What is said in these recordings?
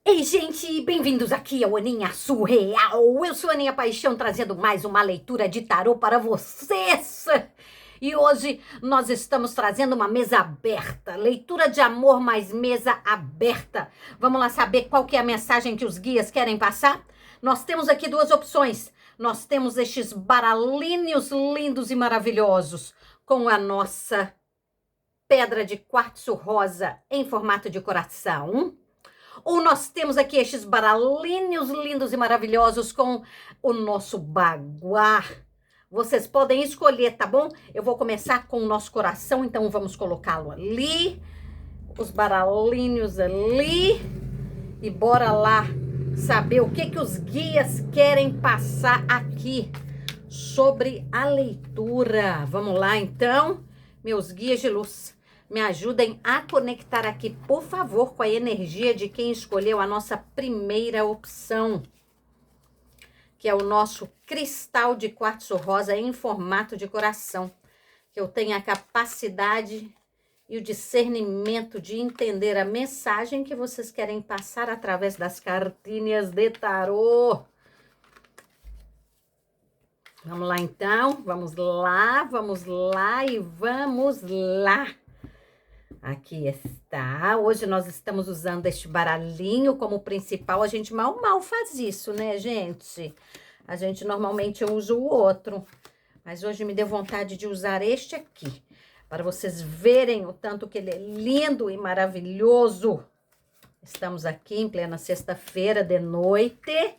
Ei, gente, bem-vindos aqui ao Aninha Surreal. Eu sou a Aninha Paixão, trazendo mais uma leitura de tarô para vocês. E hoje nós estamos trazendo uma mesa aberta, leitura de amor mais mesa aberta. Vamos lá saber qual que é a mensagem que os guias querem passar? Nós temos aqui duas opções. Nós temos estes baralhinhos lindos e maravilhosos com a nossa pedra de quartzo rosa em formato de coração. Ou nós temos aqui estes baralhinhos lindos e maravilhosos com o nosso baguá. Vocês podem escolher, tá bom? Eu vou começar com o nosso coração, então vamos colocá-lo ali. Os baralhinhos ali. E bora lá saber o que os guias querem passar aqui sobre a leitura. Vamos lá, então, meus guias de luz. Me ajudem a conectar aqui, por favor, com a energia de quem escolheu a nossa primeira opção, que é o nosso cristal de quartzo rosa em formato de coração. Que eu tenha a capacidade e o discernimento de entender a mensagem que vocês querem passar através das cartinhas de tarô. Vamos lá, então. Vamos lá e vamos lá. Aqui está. Hoje nós estamos usando este baralhinho como principal. A gente mal faz isso, né, gente? A gente normalmente usa o outro. Mas hoje me deu vontade de usar este aqui. Para vocês verem o tanto que ele é lindo e maravilhoso. Estamos aqui em plena sexta-feira de noite.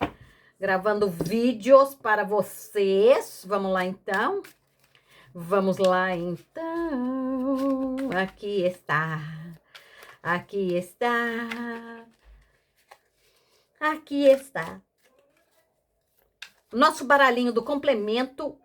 Gravando vídeos para vocês. Vamos lá, então. Vamos lá, então. Aqui está. Aqui está. Aqui está. Nosso baralhinho do complemento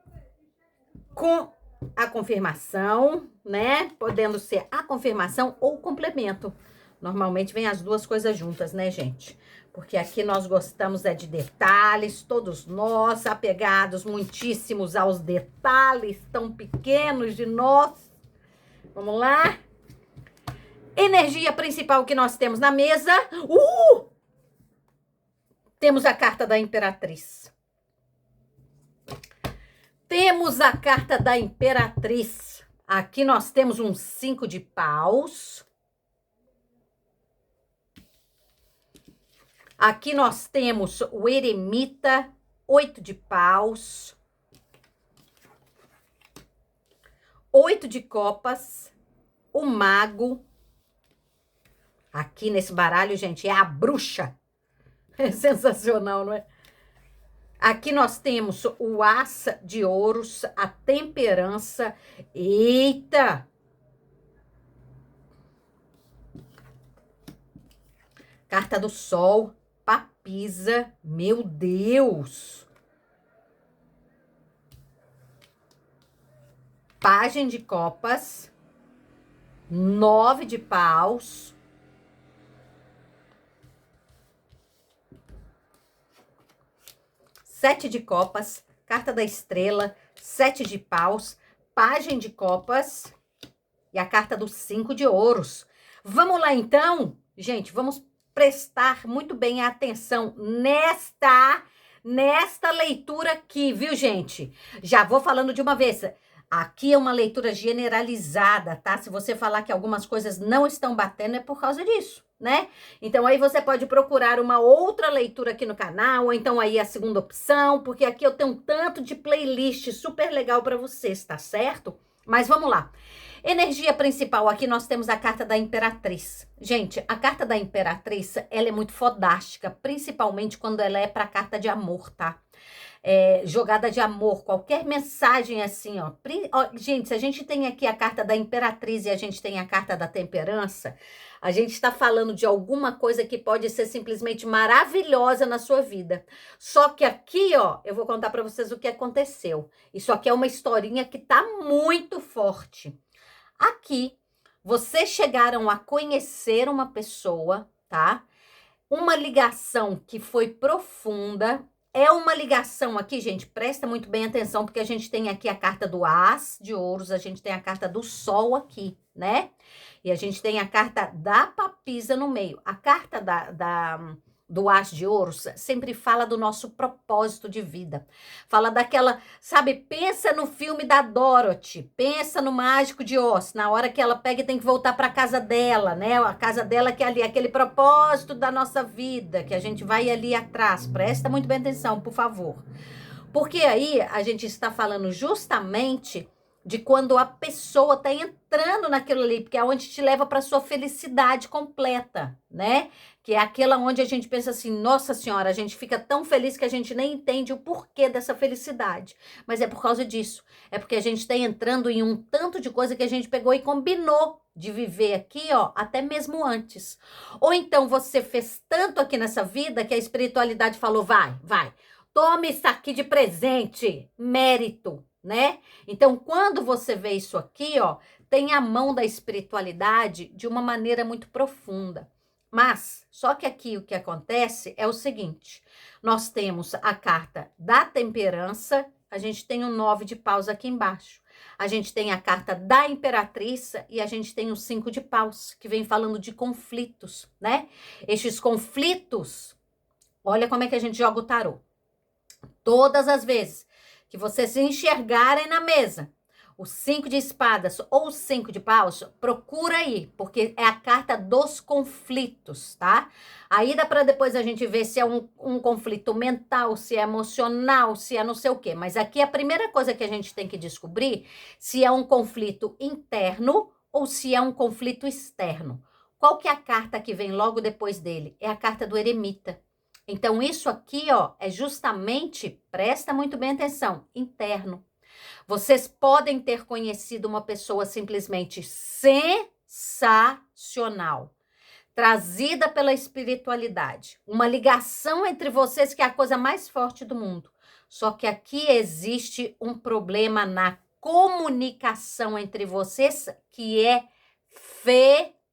com a confirmação, né? Podendo ser a confirmação ou o complemento. Normalmente vem as duas coisas juntas, né, gente? Porque aqui nós gostamos de detalhes, todos nós apegados muitíssimos aos detalhes tão pequenos de nós. Vamos lá? Energia principal que nós temos na mesa. Temos a carta da Imperatriz. Temos a carta da Imperatriz. Aqui nós temos um 5 de paus. Aqui nós temos o eremita, 8 de paus, 8 de copas, o mago. Aqui nesse baralho, gente, é a bruxa. É sensacional, não é? Aqui nós temos o as de ouros, a temperança. Eita! Carta do sol. Papisa, meu Deus! Pagem de copas, 9 de paus, sete de copas, carta da estrela, 7 de paus, pagem de copas e a carta dos 5 de ouros. Vamos lá, então? Gente, vamos prestar muito bem atenção nesta leitura aqui, viu, gente? Já vou falando de uma vez. Aqui é uma leitura generalizada, tá? Se você falar que algumas coisas não estão batendo, é por causa disso, né? Então, aí você pode procurar uma outra leitura aqui no canal, ou então aí a segunda opção, porque aqui eu tenho um tanto de playlist super legal para vocês, tá certo? Mas vamos lá. Energia principal, aqui nós temos a carta da Imperatriz. Gente, a carta da Imperatriz, ela é muito fodástica, principalmente quando ela é para carta de amor, tá? Jogada de amor, qualquer mensagem assim, ó. Gente, se a gente tem aqui a carta da Imperatriz e a gente tem a carta da Temperança, a gente está falando de alguma coisa que pode ser simplesmente maravilhosa na sua vida. Só que aqui, ó, eu vou contar para vocês o que aconteceu. Isso aqui é uma historinha que tá muito forte. Aqui, vocês chegaram a conhecer uma pessoa, tá? Uma ligação que foi profunda. É uma ligação aqui, gente, presta muito bem atenção, porque a gente tem aqui a carta do as de ouros, a gente tem a carta do sol aqui, né? E a gente tem a carta da papisa no meio. A carta do As de Ouros sempre fala do nosso propósito de vida. Fala daquela, sabe, pensa no filme da Dorothy, pensa no Mágico de Oz, na hora que ela pega e tem que voltar para casa dela, né? A casa dela que é ali, aquele propósito da nossa vida, que a gente vai ali atrás. Presta muito bem atenção, por favor. Porque aí a gente está falando justamente de quando a pessoa está entrando naquilo ali, porque é onde te leva para sua felicidade completa, né? Que é aquela onde a gente pensa assim, nossa senhora, a gente fica tão feliz que a gente nem entende o porquê dessa felicidade. Mas é por causa disso. É porque a gente está entrando em um tanto de coisa que a gente pegou e combinou de viver aqui, ó, até mesmo antes. Ou então você fez tanto aqui nessa vida que a espiritualidade falou, vai. Toma isso aqui de presente, mérito, né? Então, quando você vê isso aqui, ó, tem a mão da espiritualidade de uma maneira muito profunda. Mas, só que aqui o que acontece é o seguinte, nós temos a carta da temperança, a gente tem o 9 de paus aqui embaixo. A gente tem a carta da imperatriz e a gente tem o 5 de paus, que vem falando de conflitos, né? Estes conflitos, olha como é que a gente joga o tarô. Todas as vezes que vocês enxergarem na mesa o 5 de espadas ou o 5 de paus, procura aí, porque é a carta dos conflitos, tá? Aí dá para depois a gente ver se é um conflito mental, se é emocional, se é não sei o quê. Mas aqui a primeira coisa que a gente tem que descobrir se é um conflito interno ou se é um conflito externo. Qual que é a carta que vem logo depois dele? É a carta do eremita. Então, isso aqui, ó, é justamente, presta muito bem atenção, interno. Vocês podem ter conhecido uma pessoa simplesmente sensacional, trazida pela espiritualidade. Uma ligação entre vocês que é a coisa mais forte do mundo. Só que aqui existe um problema na comunicação entre vocês que é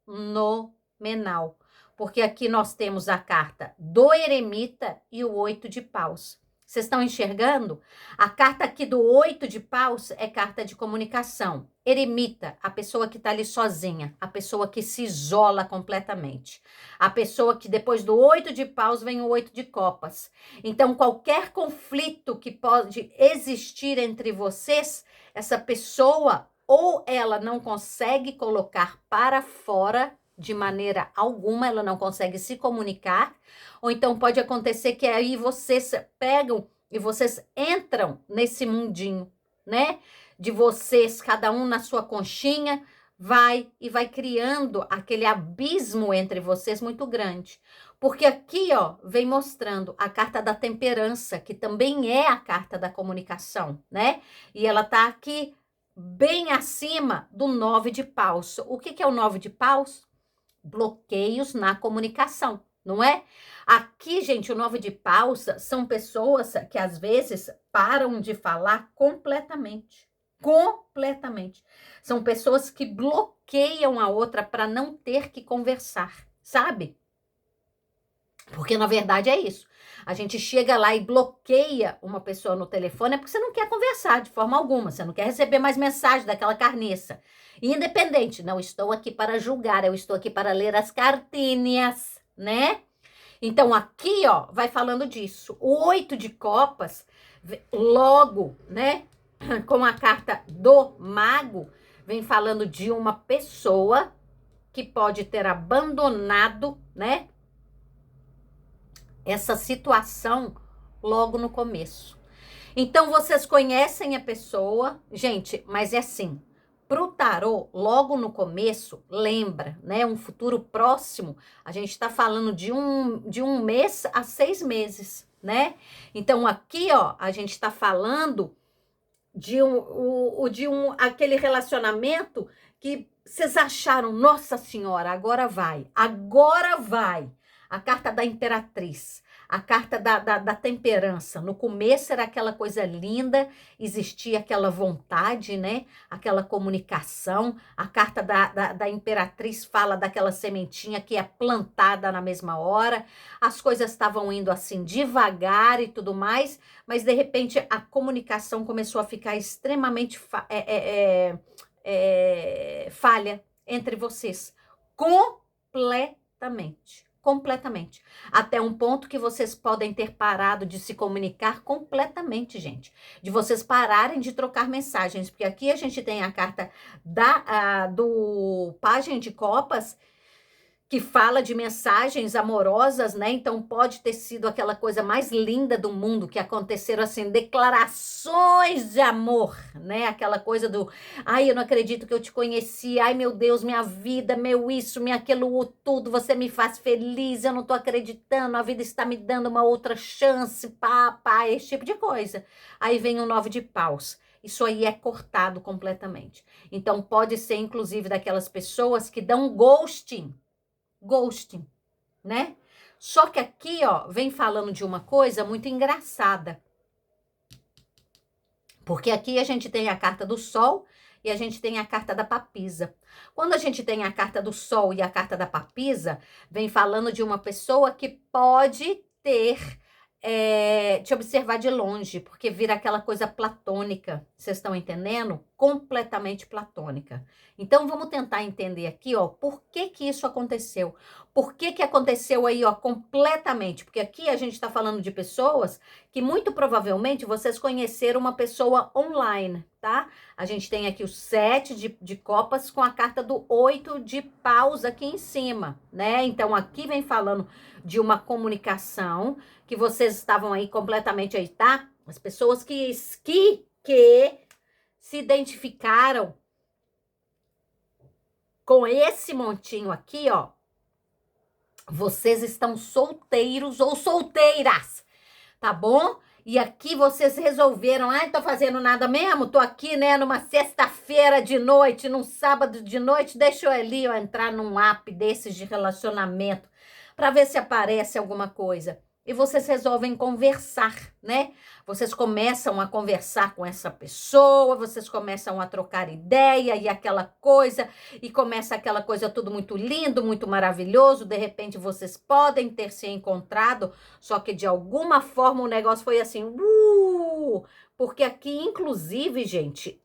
fenomenal. Porque aqui nós temos a carta do eremita e o 8 de paus. Vocês estão enxergando? A carta aqui do 8 de paus é carta de comunicação. Eremita, a pessoa que está ali sozinha, a pessoa que se isola completamente. A pessoa que depois do 8 de paus vem o 8 de copas. Então, qualquer conflito que pode existir entre vocês, essa pessoa ou ela não consegue colocar para fora de maneira alguma, ela não consegue se comunicar, ou então pode acontecer que aí vocês pegam e vocês entram nesse mundinho, né? De vocês, cada um na sua conchinha, vai criando aquele abismo entre vocês muito grande. Porque aqui, ó, vem mostrando a carta da temperança, que também é a carta da comunicação, né? E ela tá aqui bem acima do 9 de paus. O que é o 9 de paus? Bloqueios na comunicação, não é? Aqui, gente, o 9 de paus são pessoas que às vezes param de falar completamente. Completamente. São pessoas que bloqueiam a outra para não ter que conversar, sabe? Porque na verdade é isso. A gente chega lá e bloqueia uma pessoa no telefone é porque você não quer conversar de forma alguma, você não quer receber mais mensagem daquela carniça. Independente, não estou aqui para julgar, eu estou aqui para ler as cartinhas, né? Então aqui, ó, vai falando disso. O 8 de copas, logo, né, com a carta do mago, vem falando de uma pessoa que pode ter abandonado, né, essa situação logo no começo. Então, vocês conhecem a pessoa, gente, mas é assim, pro tarô, logo no começo, lembra, né, um futuro próximo, a gente está falando de um mês a 6 meses, né? Então, aqui, ó, a gente está falando de aquele relacionamento que vocês acharam, nossa senhora, agora vai, agora vai. A carta da imperatriz, a carta da temperança. No começo era aquela coisa linda, existia aquela vontade, né? Aquela comunicação. A carta da imperatriz fala daquela sementinha que é plantada na mesma hora. As coisas estavam indo assim devagar e tudo mais, mas de repente a comunicação começou a ficar extremamente falha entre vocês. Completamente. Completamente. Até um ponto que vocês podem ter parado de se comunicar completamente, gente. De vocês pararem de trocar mensagens. Porque aqui a gente tem a carta do Pajem de Copas, que fala de mensagens amorosas, né? Então pode ter sido aquela coisa mais linda do mundo, que aconteceram assim, declarações de amor, né? Aquela coisa do, ai, eu não acredito que eu te conheci, ai, meu Deus, minha vida, meu isso, minha aquilo, tudo, você me faz feliz, eu não tô acreditando, a vida está me dando uma outra chance, pá, esse tipo de coisa. Aí vem o 9 de paus. Isso aí é cortado completamente. Então pode ser, inclusive, daquelas pessoas que dão ghosting, né? Só que aqui, ó, vem falando de uma coisa muito engraçada. Porque aqui a gente tem a carta do Sol e a gente tem a carta da Papisa. Quando a gente tem a carta do Sol e a carta da Papisa, vem falando de uma pessoa que pode ter te observar de longe, porque vira aquela coisa platônica, vocês estão entendendo? Completamente platônica. Então, vamos tentar entender aqui, ó, por que que isso aconteceu? Por que que aconteceu aí, ó, completamente? Porque aqui a gente está falando de pessoas que muito provavelmente vocês conheceram uma pessoa online, tá? A gente tem aqui o 7 de copas com a carta do 8 de paus aqui em cima, né? Então, aqui vem falando de uma comunicação que vocês estavam aí completamente aí, tá? As pessoas que se identificaram com esse montinho aqui, ó, vocês estão solteiros ou solteiras, tá bom? E aqui vocês resolveram, ai, tô fazendo nada mesmo, tô aqui, né, numa sexta-feira de noite, num sábado de noite, deixa eu ali, ó, entrar num app desses de relacionamento, pra ver se aparece alguma coisa. E vocês resolvem conversar, né? Vocês começam a conversar com essa pessoa, vocês começam a trocar ideia e aquela coisa, e começa aquela coisa tudo muito lindo, muito maravilhoso, de repente vocês podem ter se encontrado, só que de alguma forma o negócio foi assim, porque aqui, inclusive, gente,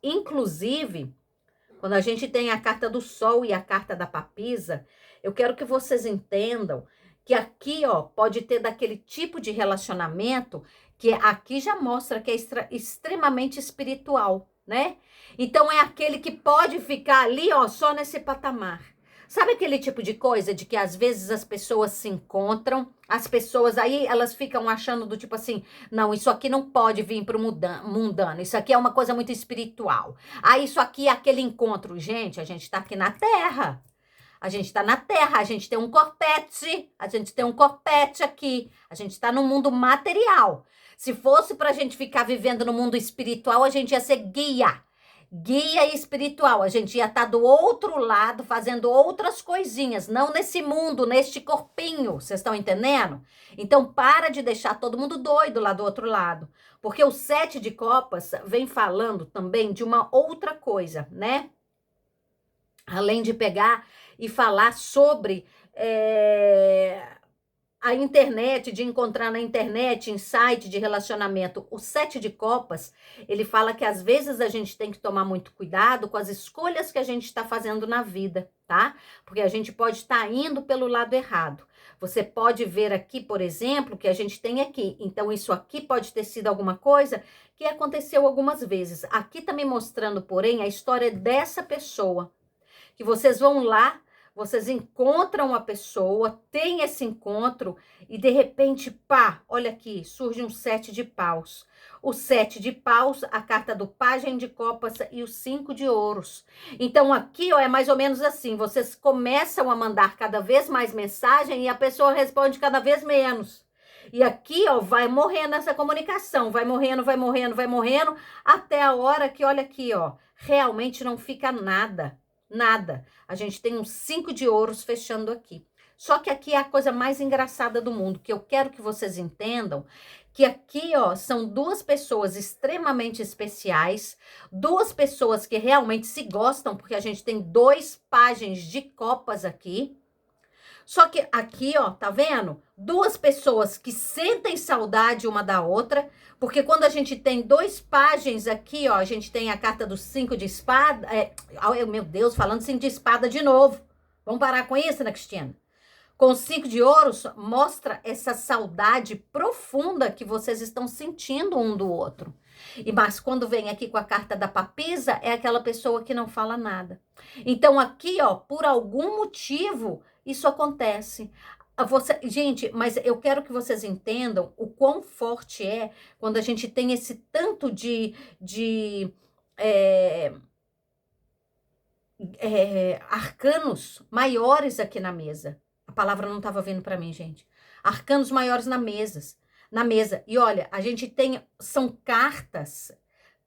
quando a gente tem a carta do Sol e a carta da Papisa, eu quero que vocês entendam que aqui, ó, pode ter daquele tipo de relacionamento que aqui já mostra que é extremamente espiritual, né? Então é aquele que pode ficar ali, ó, só nesse patamar. Sabe aquele tipo de coisa de que às vezes as pessoas se encontram, as pessoas aí, elas ficam achando do tipo assim, não, isso aqui não pode vir pro mundano, isso aqui é uma coisa muito espiritual. Ah, isso aqui é aquele encontro. Gente, a gente tá aqui na Terra. A gente está na Terra, a gente tem um corpete aqui, a gente está no mundo material. Se fosse para a gente ficar vivendo no mundo espiritual, a gente ia ser guia espiritual. A gente ia estar do outro lado fazendo outras coisinhas, não nesse mundo, neste corpinho, vocês estão entendendo? Então para de deixar todo mundo doido lá do outro lado, porque o 7 de copas vem falando também de uma outra coisa, né? Além de pegar e falar sobre a internet, de encontrar na internet, em site de relacionamento. O 7 de copas, ele fala que às vezes a gente tem que tomar muito cuidado com as escolhas que a gente está fazendo na vida, tá? Porque a gente pode estar indo pelo lado errado. Você pode ver aqui, por exemplo, que a gente tem aqui. Então, isso aqui pode ter sido alguma coisa que aconteceu algumas vezes. Aqui tá me mostrando, porém, a história dessa pessoa. Que vocês vão lá, vocês encontram a pessoa, tem esse encontro e de repente, pá, olha aqui, surge um 7 de paus. O 7 de paus, a carta do Pajem de Copas e o 5 de ouros. Então aqui, ó, é mais ou menos assim, vocês começam a mandar cada vez mais mensagem e a pessoa responde cada vez menos. E aqui, ó, vai morrendo essa comunicação, vai morrendo, até a hora que, olha aqui, ó, realmente não fica nada. Nada. A gente tem um 5 de ouros fechando aqui. Só que aqui é a coisa mais engraçada do mundo, que eu quero que vocês entendam, que aqui, ó, são duas pessoas extremamente especiais, duas pessoas que realmente se gostam, porque a gente tem 2 páginas de copas aqui. Só que aqui, ó, tá vendo? Duas pessoas que sentem saudade uma da outra, porque quando a gente tem 2 páginas aqui, ó, a gente tem a carta do 5 de espada, meu Deus, falando 5 de espada de novo. Vamos parar com isso, né, Cristina? Com 5 de ouros, mostra essa saudade profunda que vocês estão sentindo um do outro. Mas quando vem aqui com a carta da papisa, é aquela pessoa que não fala nada. Então aqui, ó, por algum motivo, isso acontece. Gente, mas eu quero que vocês entendam o quão forte é quando a gente tem esse tanto de é, arcanos maiores aqui na mesa. A palavra não estava vindo para mim, gente. Arcanos maiores na mesa. E olha, a gente tem, são cartas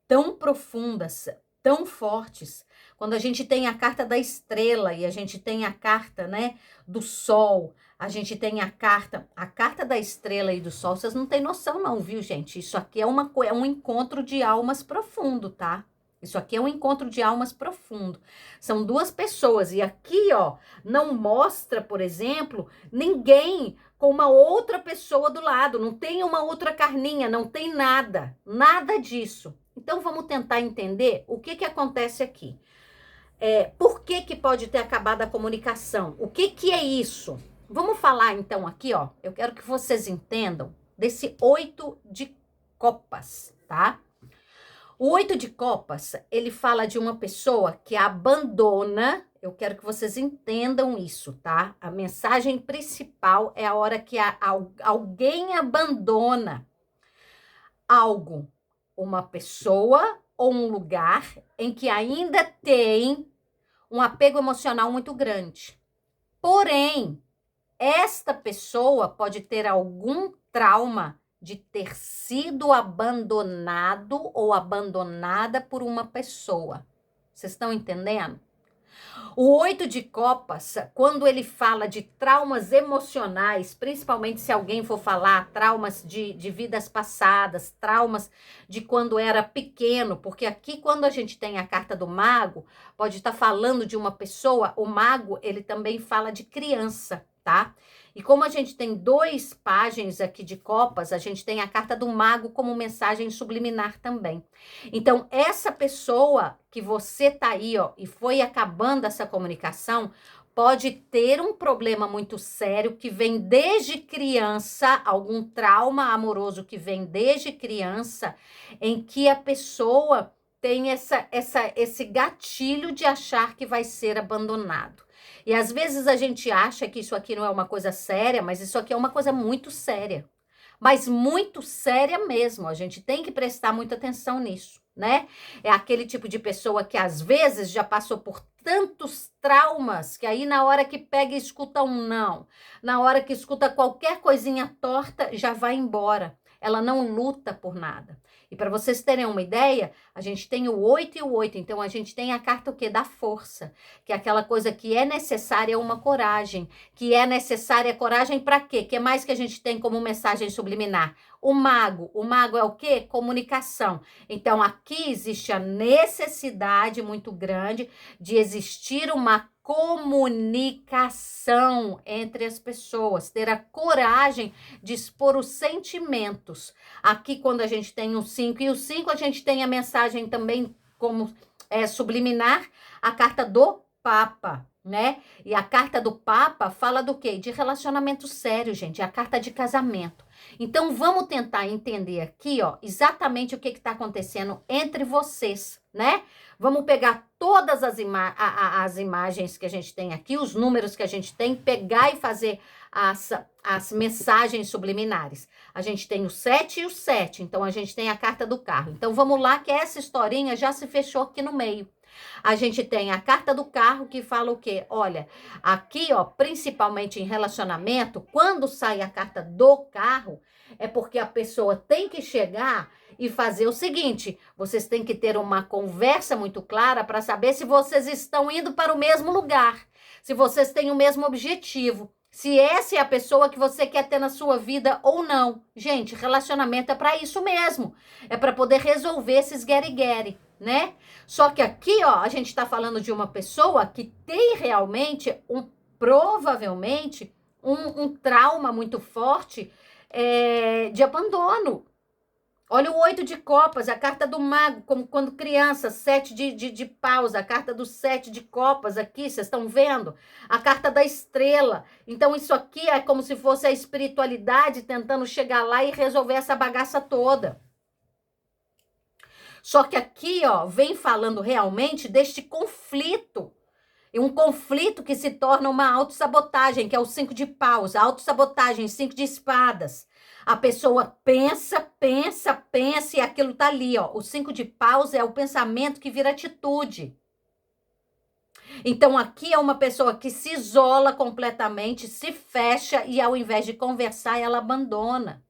tão profundas, tão fortes. Quando a gente tem a carta da estrela e a gente tem a carta, né, do sol, a gente tem a carta da estrela e do sol, vocês não têm noção não, viu, gente? Isso aqui é um encontro de almas profundo, tá? Isso aqui é um encontro de almas profundo. São duas pessoas. E aqui, ó, não mostra, por exemplo, ninguém com uma outra pessoa do lado. Não tem uma outra carninha, não tem nada. Nada disso. Então, vamos tentar entender o que acontece aqui. Por que pode ter acabado a comunicação? O que é isso? Vamos falar, então, aqui, ó. Eu quero que vocês entendam desse 8 de copas, tá? O 8 de copas, ele fala de uma pessoa que abandona, eu quero que vocês entendam isso, tá? A mensagem principal é a hora que alguém abandona algo, uma pessoa ou um lugar em que ainda tem um apego emocional muito grande. Porém, esta pessoa pode ter algum trauma de ter sido abandonado ou abandonada por uma pessoa. Vocês estão entendendo? O 8 de copas, quando ele fala de traumas emocionais, principalmente se alguém for falar traumas de vidas passadas, traumas de quando era pequeno, porque aqui quando a gente tem a carta do mago, pode estar falando de uma pessoa, o mago, ele também fala de criança, tá? E como a gente tem 2 páginas aqui de copas, a gente tem a carta do mago como mensagem subliminar também. Então, essa pessoa que você tá aí, ó, e foi acabando essa comunicação, pode ter um problema muito sério que vem desde criança, algum trauma amoroso que vem desde criança, em que a pessoa tem esse gatilho de achar que vai ser abandonado. E às vezes a gente acha que isso aqui não é uma coisa séria, mas isso aqui é uma coisa muito séria. Mas muito séria mesmo, a gente tem que prestar muita atenção nisso, né? É aquele tipo de pessoa que às vezes já passou por tantos traumas, que aí na hora que pega e escuta um não, na hora que escuta qualquer coisinha torta, já vai embora. Ela não luta por nada. E para vocês terem uma ideia, a gente tem o 8 e o 8, então a gente tem a carta o quê? Da força, que é aquela coisa que é necessária uma coragem, que é necessária coragem para quê? Que mais que a gente tem como mensagem subliminar? O mago é o quê? Comunicação. Então aqui existe a necessidade muito grande de existir uma comunicação entre as pessoas, ter a coragem de expor os sentimentos. Aqui, quando a gente tem o 5 e o 5, a gente tem a mensagem também como subliminar, a carta do Papa, né? E a carta do Papa fala do quê? De relacionamento sério, gente, é a carta de casamento. Então, vamos tentar entender aqui, ó, exatamente o que está acontecendo entre vocês, né? Vamos pegar todas as imagens que a gente tem aqui, os números que a gente tem, pegar e fazer as mensagens subliminares. A gente tem o 7 e o 7, então a gente tem a carta do carro. Então vamos lá que essa historinha já se fechou aqui no meio. A gente tem a carta do carro que fala o quê? Olha, aqui, ó, principalmente em relacionamento, quando sai a carta do carro, é porque a pessoa tem que chegar e fazer o seguinte: vocês têm que ter uma conversa muito clara para saber se vocês estão indo para o mesmo lugar, se vocês têm o mesmo objetivo, se essa é a pessoa que você quer ter na sua vida ou não. Gente, relacionamento é para isso mesmo, é para poder resolver esses gueri-gueri, né? Só que aqui, ó, a gente está falando de uma pessoa que tem realmente provavelmente um trauma muito forte de abandono. Olha o 8 de copas, a carta do mago, como quando criança, 7 de paus, a carta do 7 de copas aqui, vocês estão vendo? A carta da estrela. Então isso aqui é como se fosse a espiritualidade tentando chegar lá e resolver essa bagaça toda. Só que aqui, ó, vem falando realmente deste conflito. E um conflito que se torna uma autossabotagem, que é o 5 de paus, a autossabotagem, 5 de espadas. A pessoa pensa, pensa, pensa e aquilo tá ali, ó. O 5 de paus é o pensamento que vira atitude. Então aqui é uma pessoa que se isola completamente, se fecha e ao invés de conversar, ela abandona.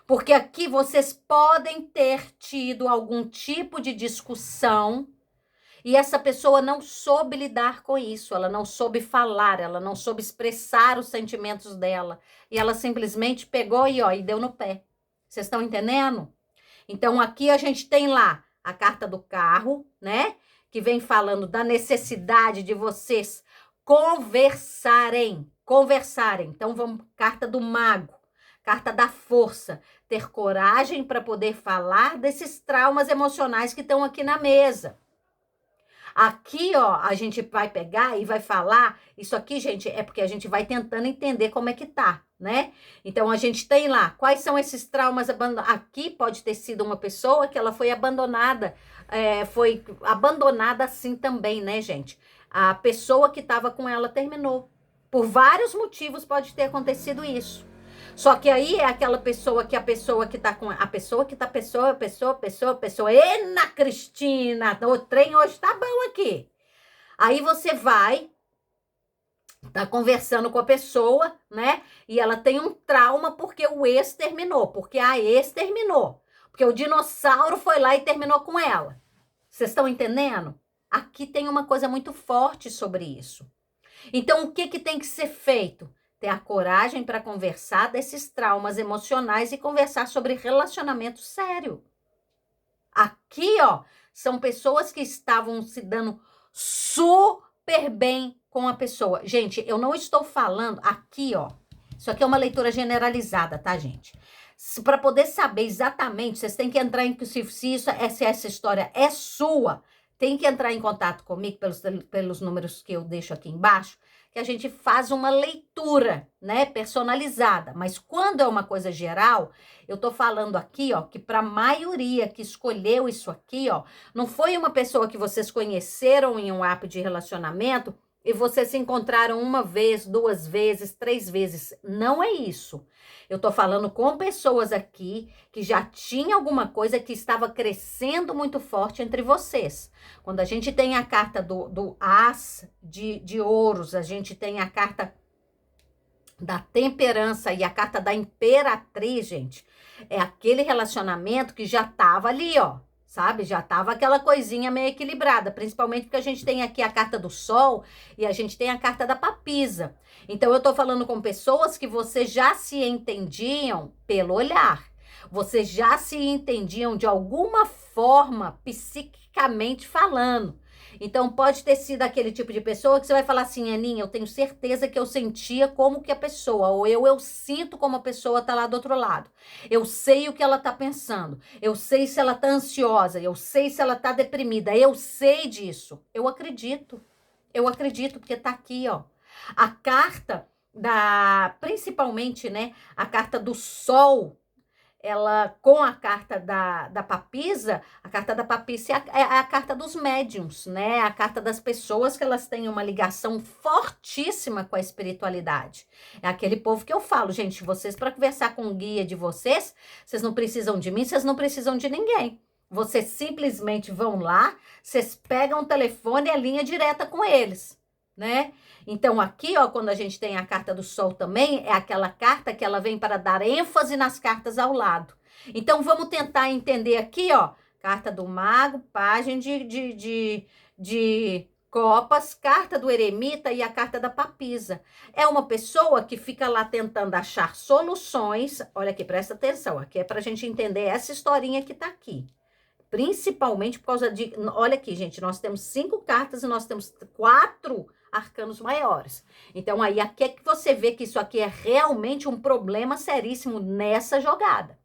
Porque aqui vocês podem ter tido algum tipo de discussão e essa pessoa não soube lidar com isso, ela não soube falar, ela não soube expressar os sentimentos dela. E ela simplesmente pegou e, ó, e deu no pé. Vocês estão entendendo? Então, aqui a gente tem lá a carta do carro, né? Que vem falando da necessidade de vocês conversarem. Conversarem. Então, vamos, carta do mago, carta da força. Ter coragem para poder falar desses traumas emocionais que estão aqui na mesa. Aqui, ó, a gente vai pegar e vai falar, isso aqui, gente, é porque a gente vai tentando entender como é que tá, né? Então, a gente tem lá, quais são esses traumas abandonados? Aqui pode ter sido uma pessoa que ela foi abandonada assim também, né, gente? A pessoa que estava com ela terminou. Por vários motivos pode ter acontecido isso. Só que aí é aquela pessoa que tá com a pessoa que tá pessoa. Ena, Cristina, o trem hoje tá bom aqui. Aí você vai, tá conversando com a pessoa, né? E ela tem um trauma porque o ex terminou, porque a ex terminou, porque o dinossauro foi lá e terminou com ela. Vocês estão entendendo? Aqui tem uma coisa muito forte sobre isso. Então, o que tem que ser feito? Ter a coragem para conversar desses traumas emocionais e conversar sobre relacionamento sério. Aqui, ó, são pessoas que estavam se dando super bem com a pessoa. Gente, eu não estou falando aqui, ó. Isso aqui é uma leitura generalizada, tá, gente? Para poder saber exatamente, vocês têm que entrar em se essa história é sua, tem que entrar em contato comigo pelos números que eu deixo aqui embaixo, que a gente faz uma leitura, né, personalizada. Mas quando é uma coisa geral, eu tô falando aqui, ó, que para a maioria que escolheu isso aqui, ó, não foi uma pessoa que vocês conheceram em um app de relacionamento e vocês se encontraram uma vez, 2 vezes, 3 vezes. Não é isso. Eu tô falando com pessoas aqui que já tinha alguma coisa que estava crescendo muito forte entre vocês. Quando a gente tem a carta do As de Ouros, a gente tem a carta da Temperança e a carta da Imperatriz, gente, é aquele relacionamento que já tava ali, ó, sabe? Já tava aquela coisinha meio equilibrada, principalmente porque a gente tem aqui a carta do Sol e a gente tem a carta da Papisa. Então, eu tô falando com pessoas que vocês já se entendiam pelo olhar. Vocês já se entendiam de alguma forma, psiquicamente falando. Então, pode ter sido aquele tipo de pessoa que você vai falar assim, Aninha, eu tenho certeza que eu sentia como que a pessoa, ou eu sinto como a pessoa tá lá do outro lado. Eu sei o que ela tá pensando, eu sei se ela tá ansiosa, eu sei se ela tá deprimida, eu sei disso. Eu acredito, porque tá aqui, ó. A carta principalmente, né, a carta do Sol, ela com a carta da papisa, a carta da papisa é a carta dos médiums, né? A carta das pessoas que elas têm uma ligação fortíssima com a espiritualidade. É aquele povo que eu falo, gente, vocês para conversar com o guia de vocês, vocês não precisam de mim, vocês não precisam de ninguém. Vocês simplesmente vão lá, vocês pegam o telefone e a linha direta com eles, né? Então, aqui, ó, quando a gente tem a carta do Sol também, é aquela carta que ela vem para dar ênfase nas cartas ao lado. Então, vamos tentar entender aqui, ó, carta do Mago, página de Copas, carta do Eremita e a carta da Papisa. É uma pessoa que fica lá tentando achar soluções. Olha aqui, presta atenção, aqui é para a gente entender essa historinha que tá aqui. Principalmente por causa de... Olha aqui, gente, nós temos 5 cartas e nós temos 4 arcanos maiores. Então, aí, aqui é que você vê que isso aqui é realmente um problema seríssimo nessa jogada.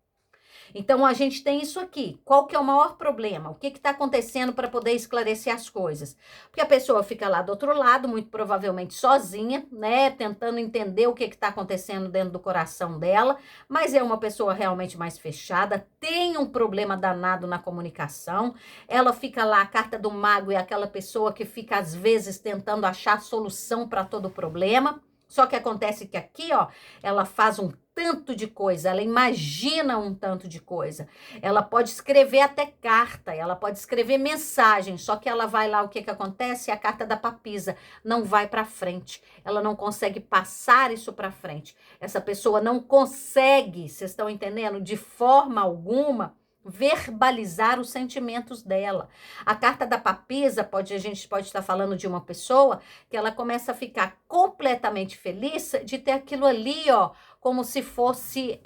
Então, a gente tem isso aqui. Qual que é o maior problema? O que está acontecendo para poder esclarecer as coisas? Porque a pessoa fica lá do outro lado, muito provavelmente sozinha, né? Tentando entender o que está acontecendo dentro do coração dela, mas é uma pessoa realmente mais fechada, tem um problema danado na comunicação. Ela fica lá, a carta do mago é aquela pessoa que fica, às vezes, tentando achar solução para todo problema. Só que acontece que aqui, ó, ela faz um tanto de coisa, ela imagina um tanto de coisa. Ela pode escrever até carta, ela pode escrever mensagem, só que ela vai lá, o que acontece? A carta da papisa não vai para frente. Ela não consegue passar isso para frente. Essa pessoa não consegue, vocês estão entendendo? De forma alguma verbalizar os sentimentos dela. A carta da papisa, a gente pode estar falando de uma pessoa que ela começa a ficar completamente feliz de ter aquilo ali, ó, como se fosse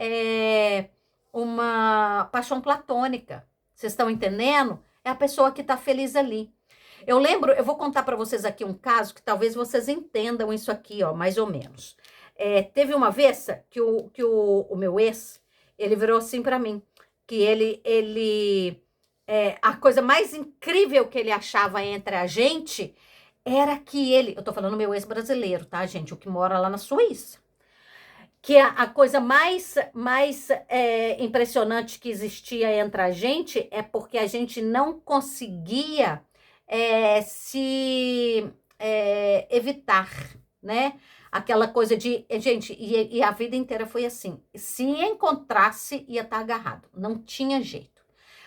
uma paixão platônica. Vocês estão entendendo? É a pessoa que está feliz ali. Eu lembro, eu vou contar para vocês aqui um caso que talvez vocês entendam isso aqui, ó, mais ou menos. Teve uma vez que o meu ex, ele virou assim para mim, que a coisa mais incrível que ele achava entre a gente era que eu tô falando meu ex brasileiro, tá, gente? O que mora lá na Suíça. Que a coisa mais impressionante que existia entre a gente é porque a gente não conseguia se evitar, né? Aquela coisa de, gente, e a vida inteira foi assim. Se encontrasse, ia estar agarrado. Não tinha jeito.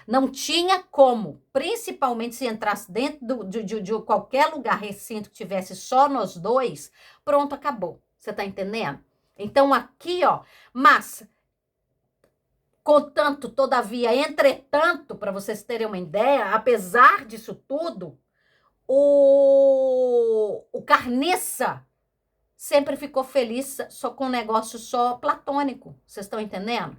Não tinha como, principalmente se entrasse dentro de qualquer lugar, recinto que tivesse só nós dois, pronto, acabou. Você tá entendendo? Então, aqui, ó, mas, contanto, todavia, entretanto, para vocês terem uma ideia, apesar disso tudo, o Carniça sempre ficou feliz só com um negócio só platônico. Vocês estão entendendo?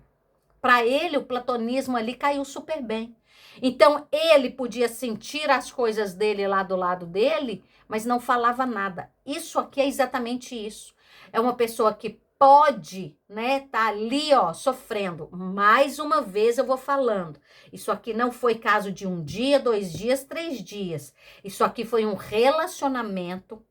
Para ele, o platonismo ali caiu super bem. Então, ele podia sentir as coisas dele lá do lado dele, mas não falava nada. Isso aqui é exatamente isso. É uma pessoa que pode, né, tá ali, ó, sofrendo. Mais uma vez eu vou falando. Isso aqui não foi caso de 1 dia, 2 dias, 3 dias. Isso aqui foi um relacionamento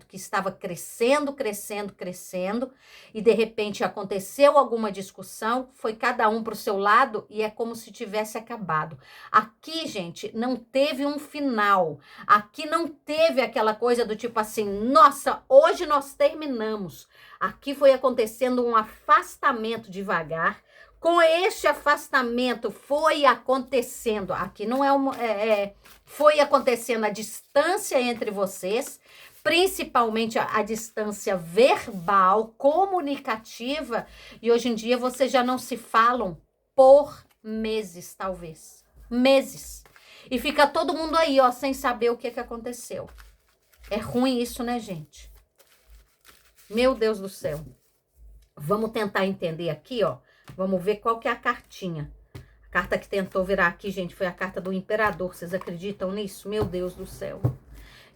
que estava crescendo, crescendo, crescendo, e de repente aconteceu alguma discussão, foi cada um para o seu lado e é como se tivesse acabado. Aqui, gente, não teve um final. Aqui não teve aquela coisa do tipo assim, nossa, hoje nós terminamos. Aqui foi acontecendo um afastamento devagar. Com este afastamento foi acontecendo, aqui não foi acontecendo a distância entre vocês, principalmente a distância verbal, comunicativa, e hoje em dia vocês já não se falam por meses, talvez. Meses. E fica todo mundo aí, ó, sem saber o que aconteceu. É ruim isso, né, gente? Meu Deus do céu. Vamos tentar entender aqui, ó. Vamos ver qual que é a cartinha. A carta que tentou virar aqui, gente, foi a carta do imperador. Vocês acreditam nisso? Meu Deus do céu.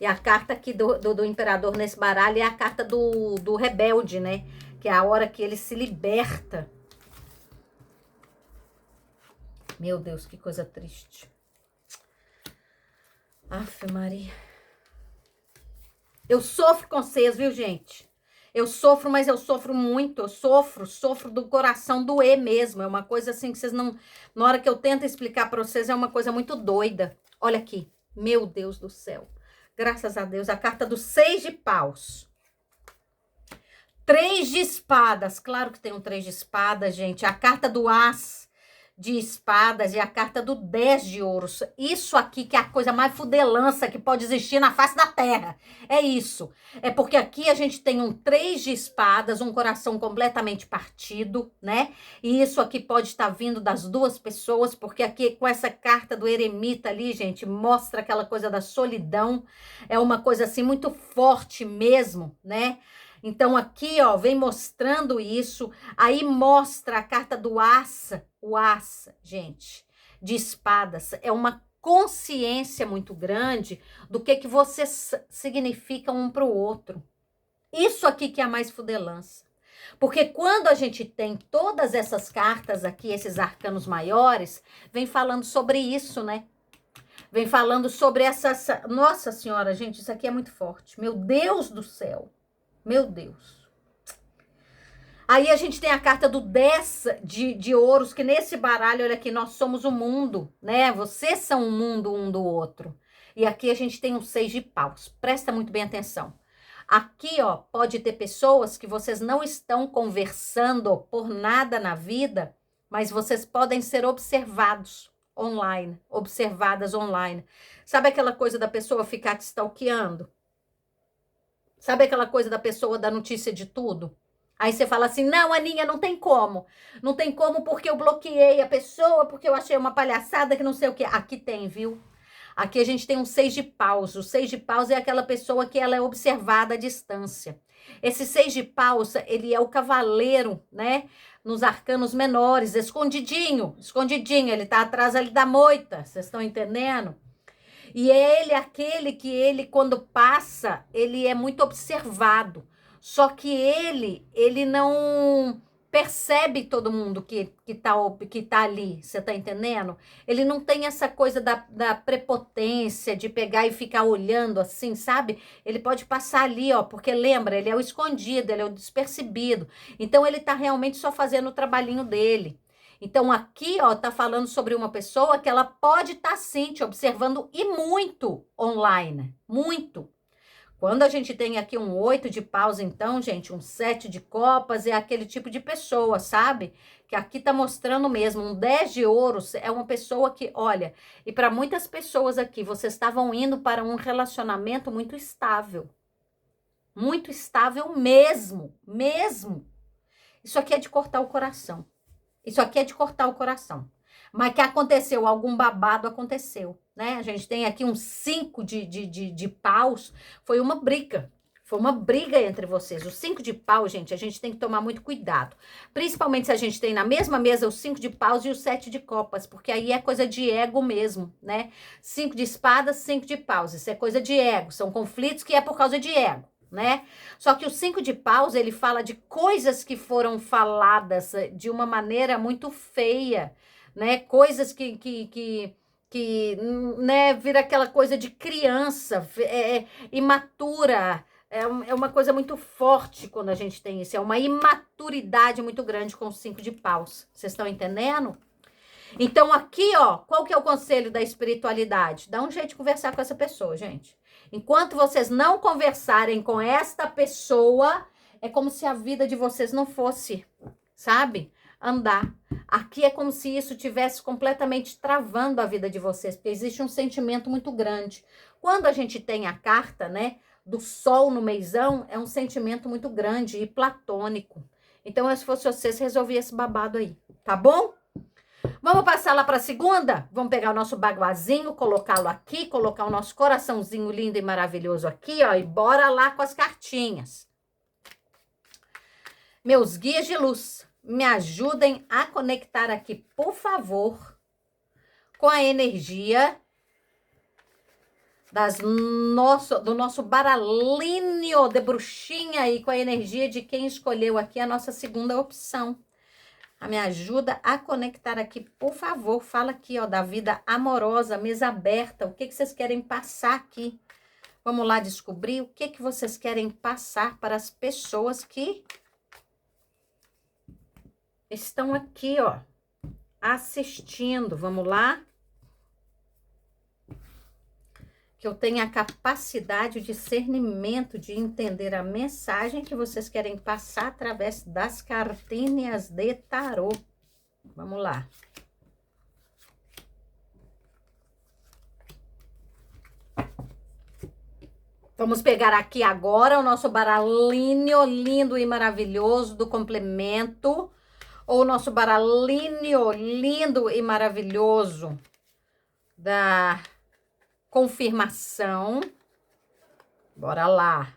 E a carta aqui do imperador nesse baralho é a carta do rebelde, né? Que é a hora que ele se liberta. Meu Deus, que coisa triste. Aff, Maria. Eu sofro com vocês, viu, gente? Eu sofro, mas eu sofro muito. Eu sofro do coração doer mesmo. É uma coisa assim que vocês não... Na hora que eu tento explicar para vocês, é uma coisa muito doida. Olha aqui. Meu Deus do céu. Graças a Deus. A carta do 6 de paus. 3 de espadas. Claro que tem um 3 de espadas, gente. A carta do as de espadas e a carta do 10 de ouros. Isso aqui que é a coisa mais fudelança que pode existir na face da terra. É isso. É porque aqui a gente tem um 3 de espadas, um coração completamente partido, né? E isso aqui pode estar vindo das duas pessoas, porque aqui com essa carta do eremita ali, gente, mostra aquela coisa da solidão. É uma coisa assim muito forte mesmo, né? Então, aqui, ó, vem mostrando isso. Aí mostra a carta do as. O as, gente, de espadas. É uma consciência muito grande do que vocês significam um para o outro. Isso aqui que é a mais fudelança. Porque quando a gente tem todas essas cartas aqui, esses arcanos maiores, vem falando sobre isso, né? Vem falando sobre essa... Nossa Senhora, gente, isso aqui é muito forte. Meu Deus do céu. Meu Deus. Aí a gente tem a carta do 10 de ouros, que nesse baralho, olha aqui, nós somos o mundo, né? Vocês são o mundo um do outro. E aqui a gente tem um 6 de paus. Presta muito bem atenção. Aqui, ó, pode ter pessoas que vocês não estão conversando por nada na vida, mas vocês podem ser observados online, observadas online. Sabe aquela coisa da pessoa ficar te stalkeando? Sabe aquela coisa da pessoa dar notícia de tudo? Aí você fala assim, não, Aninha, não tem como. Não tem como porque eu bloqueei a pessoa, porque eu achei uma palhaçada que não sei o quê. Aqui tem, viu? Aqui a gente tem um 6 de paus. O 6 de paus é aquela pessoa que ela é observada à distância. Esse 6 de paus, ele é o cavaleiro, né? Nos arcanos menores, escondidinho, escondidinho. Ele tá atrás ali da moita, vocês estão entendendo? E ele é aquele que ele, quando passa, ele é muito observado. Só que ele não percebe todo mundo que tá ali, você tá entendendo? Ele não tem essa coisa da prepotência de pegar e ficar olhando assim, sabe? Ele pode passar ali, ó, porque lembra, ele é o escondido, ele é o despercebido. Então ele tá realmente só fazendo o trabalhinho dele. Então aqui, ó, tá falando sobre uma pessoa que ela pode estar sim te observando e muito online, muito. Quando a gente tem aqui um 8 de paus, então, gente, um 7 de copas, é aquele tipo de pessoa, sabe? Que aqui tá mostrando mesmo, um 10 de ouros é uma pessoa que, olha, e para muitas pessoas aqui, vocês estavam indo para um relacionamento muito estável mesmo, mesmo. Isso aqui é de cortar o coração. Isso aqui é de cortar o coração. Mas que aconteceu, algum babado aconteceu, né? A gente tem aqui um 5 de paus, foi uma briga. Foi uma briga entre vocês. O 5 de paus, gente, a gente tem que tomar muito cuidado. Principalmente se a gente tem na mesma mesa o 5 de paus e o 7 de copas, porque aí é coisa de ego mesmo, né? 5 de espadas, 5 de paus. Isso é coisa de ego. São conflitos que é por causa de ego, né? Só que o 5 de paus, ele fala de coisas que foram faladas de uma maneira muito feia, né? Coisas que né, vira aquela coisa de criança, imatura, é uma coisa muito forte quando a gente tem isso, é uma imaturidade muito grande com os 5 de paus, vocês estão entendendo? Então aqui, ó, qual que é o conselho da espiritualidade? Dá um jeito de conversar com essa pessoa, gente. Enquanto vocês não conversarem com esta pessoa, é como se a vida de vocês não fosse, sabe? Andar. Aqui é como se isso tivesse completamente travando a vida de vocês, porque existe um sentimento muito grande. Quando a gente tem a carta, né, do sol no meizão, é um sentimento muito grande e platônico. Então, se fosse vocês, resolvia esse babado aí, tá bom? Vamos passar lá para a segunda? Vamos pegar o nosso baguazinho, colocá-lo aqui, colocar o nosso coraçãozinho lindo e maravilhoso aqui, ó, e bora lá com as cartinhas. Meus guias de luz, me ajudem a conectar aqui, por favor, com a energia do nosso baralhinho de bruxinha e com a energia de quem escolheu aqui a nossa segunda opção. Me ajuda a conectar aqui, por favor. Fala aqui, ó, da vida amorosa, mesa aberta. O que vocês querem passar aqui? Vamos lá descobrir o que vocês querem passar para as pessoas que estão aqui, ó, assistindo. Vamos lá. Que eu tenha a capacidade, o discernimento de entender a mensagem que vocês querem passar através das cartinhas de tarô. Vamos lá. Vamos pegar aqui agora o nosso baralhinho lindo e maravilhoso do complemento, ou o nosso baralhinho lindo e maravilhoso da confirmação. Bora lá.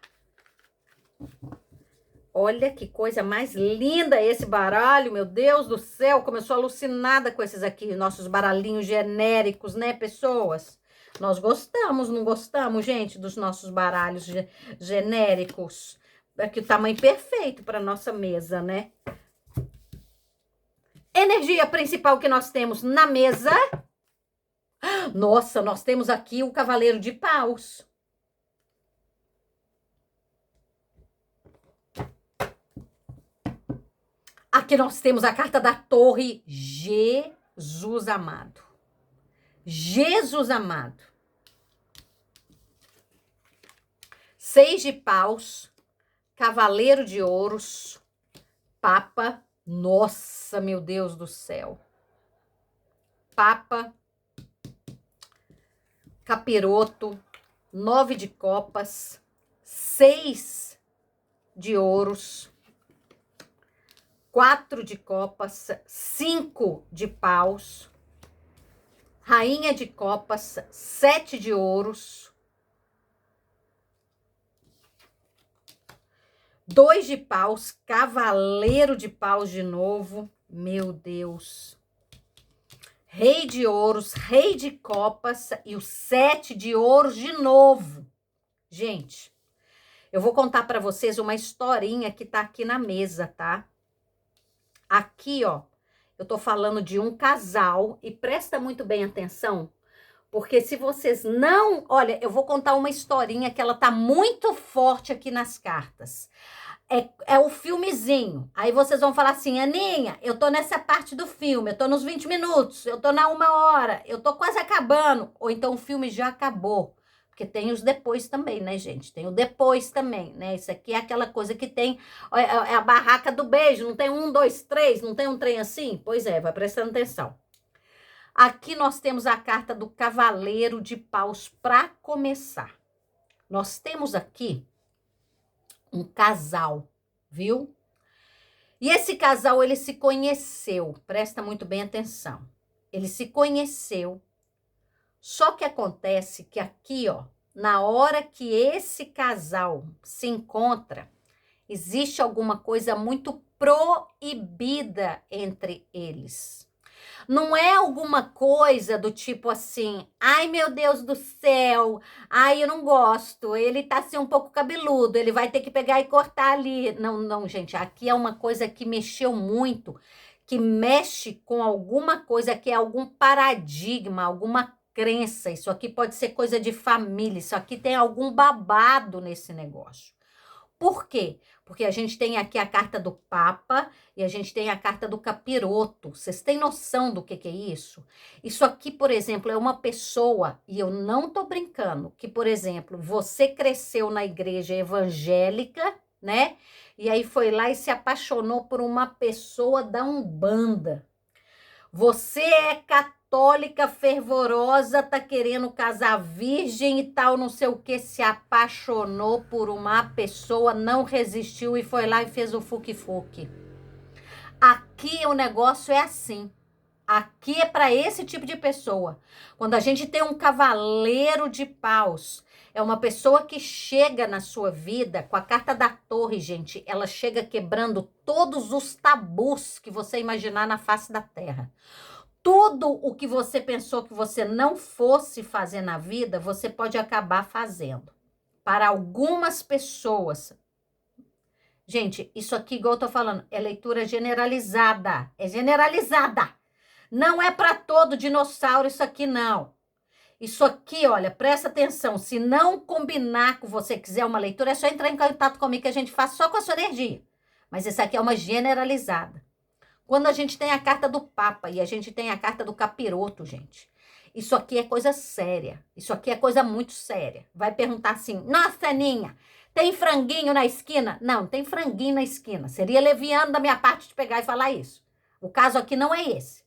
Olha que coisa mais linda esse baralho, meu Deus do céu, como eu sou alucinada com esses aqui, nossos baralhinhos genéricos, né, pessoas? Nós gostamos, não gostamos, gente, dos nossos baralhos genéricos? Aqui o tamanho perfeito para nossa mesa, né? Energia principal que nós temos na mesa. Nossa, nós temos aqui o Cavaleiro de Paus. Aqui nós temos a carta da Torre. Jesus amado. Jesus amado. 6 de paus, Cavaleiro de ouros, Papa. Nossa, meu Deus do céu. Papa, Capiroto, 9 de copas, 6 de ouros, 4 de copas, 5 de paus, Rainha de copas, 7 de ouros, 2 de paus, Cavaleiro de paus de novo, meu Deus. Rei de ouros, Rei de copas e o 7 de ouros de novo. Gente, eu vou contar para vocês uma historinha que tá aqui na mesa, tá? Aqui, ó, eu tô falando de um casal e presta muito bem atenção, porque se vocês não... Olha, eu vou contar uma historinha que ela tá muito forte aqui nas cartas. É o filmezinho. Aí vocês vão falar assim, Aninha, eu tô nessa parte do filme, eu tô nos 20 minutos, eu tô na 1 hora, eu tô quase acabando. Ou então o filme já acabou. Porque tem os depois também, né, gente? Tem o depois também, né? Isso aqui é aquela coisa que tem... É a barraca do beijo, não tem 1, 2, 3, não tem um trem assim? Pois é, vai prestando atenção. Aqui nós temos a carta do Cavaleiro de Paus para começar. Nós temos aqui um casal, viu? E esse casal, ele se conheceu, presta muito bem atenção. Ele se conheceu, só que acontece que aqui, ó, na hora que esse casal se encontra, existe alguma coisa muito proibida entre eles. Não é alguma coisa do tipo assim, ai meu Deus do céu, ai eu não gosto, ele tá assim um pouco cabeludo, ele vai ter que pegar e cortar ali. Não, não, gente, aqui é uma coisa que mexeu muito, que mexe com alguma coisa que é algum paradigma, alguma crença. Isso aqui pode ser coisa de família, isso aqui tem algum babado nesse negócio. Por quê? Porque a gente tem aqui a carta do Papa e a gente tem a carta do Capiroto. Vocês têm noção do que é isso? Isso aqui, por exemplo, é uma pessoa, e eu não tô brincando, que, por exemplo, você cresceu na igreja evangélica, né? E aí foi lá e se apaixonou por uma pessoa da Umbanda. Você é católica fervorosa, tá querendo casar virgem e tal, não sei o que, se apaixonou por uma pessoa, não resistiu e foi lá e fez o fuque-fuque. Aqui o negócio é assim. Aqui é para esse tipo de pessoa. Quando a gente tem um cavaleiro de paus, é uma pessoa que chega na sua vida com a carta da torre, gente. Ela chega quebrando todos os tabus que você imaginar na face da terra. Tudo o que você pensou que você não fosse fazer na vida, você pode acabar fazendo. Para algumas pessoas. Gente, isso aqui, igual eu tô falando, é leitura generalizada. É generalizada. Não é para todo dinossauro isso aqui, não. Isso aqui, olha, presta atenção. Se não combinar com você, quiser uma leitura, é só entrar em contato comigo que a gente faz só com a sua energia. Mas isso aqui é uma generalizada. Quando a gente tem a carta do Papa e a gente tem a carta do Capiroto, gente, isso aqui é coisa séria. Isso aqui é coisa muito séria. Vai perguntar assim, nossa, Aninha, tem franguinho na esquina? Não, tem franguinho na esquina. Seria leviano da minha parte de pegar e falar isso. O caso aqui não é esse.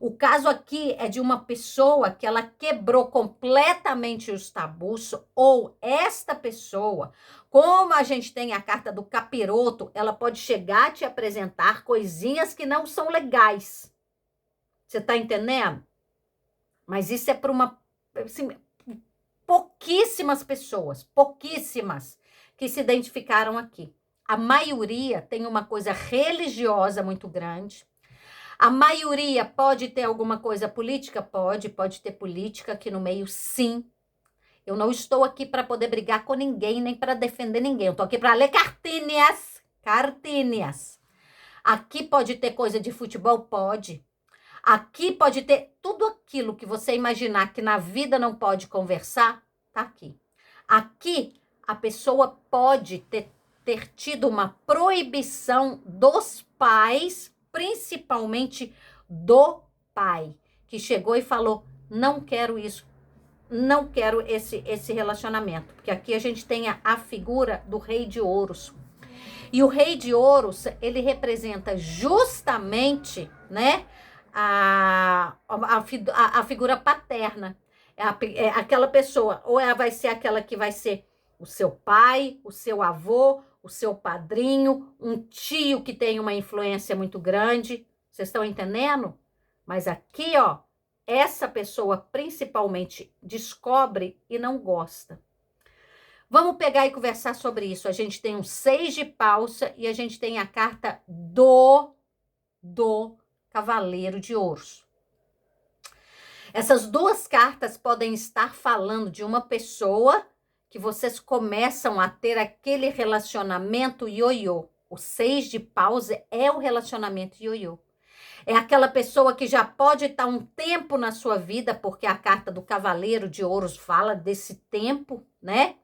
O caso aqui é de uma pessoa que ela quebrou completamente os tabus, ou esta pessoa, como a gente tem a carta do Capiroto, ela pode chegar a te apresentar coisinhas que não são legais. Você tá entendendo? Mas isso é para uma... Assim, pouquíssimas pessoas, pouquíssimas, que se identificaram aqui. A maioria tem uma coisa religiosa muito grande. A maioria pode ter alguma coisa política? Pode ter política aqui no meio, sim. Eu não estou aqui para poder brigar com ninguém, nem para defender ninguém. Eu estou aqui para ler cartinhas. Cartinhas. Aqui pode ter coisa de futebol? Pode. Aqui pode ter tudo aquilo que você imaginar que na vida não pode conversar, tá aqui. Aqui a pessoa pode ter tido uma proibição dos pais, principalmente do pai, que chegou e falou: não quero isso, não quero esse relacionamento. Porque aqui a gente tem a figura do rei de ouros. E o rei de ouros, ele representa justamente, né, a figura paterna. É aquela pessoa, ou ela vai ser aquela que vai ser o seu pai, o seu avô, o seu padrinho, um tio que tem uma influência muito grande. Vocês estão entendendo? Mas aqui, ó, essa pessoa principalmente descobre e não gosta. Vamos pegar e conversar sobre isso. A gente tem um 6 de paus e a gente tem a carta do Cavaleiro de Ouros. Essas duas cartas podem estar falando de uma pessoa que vocês começam a ter aquele relacionamento ioiô. O 6 de paus é o relacionamento ioiô. É aquela pessoa que já pode estar um tempo na sua vida, porque a carta do Cavaleiro de Ouros fala desse tempo, né?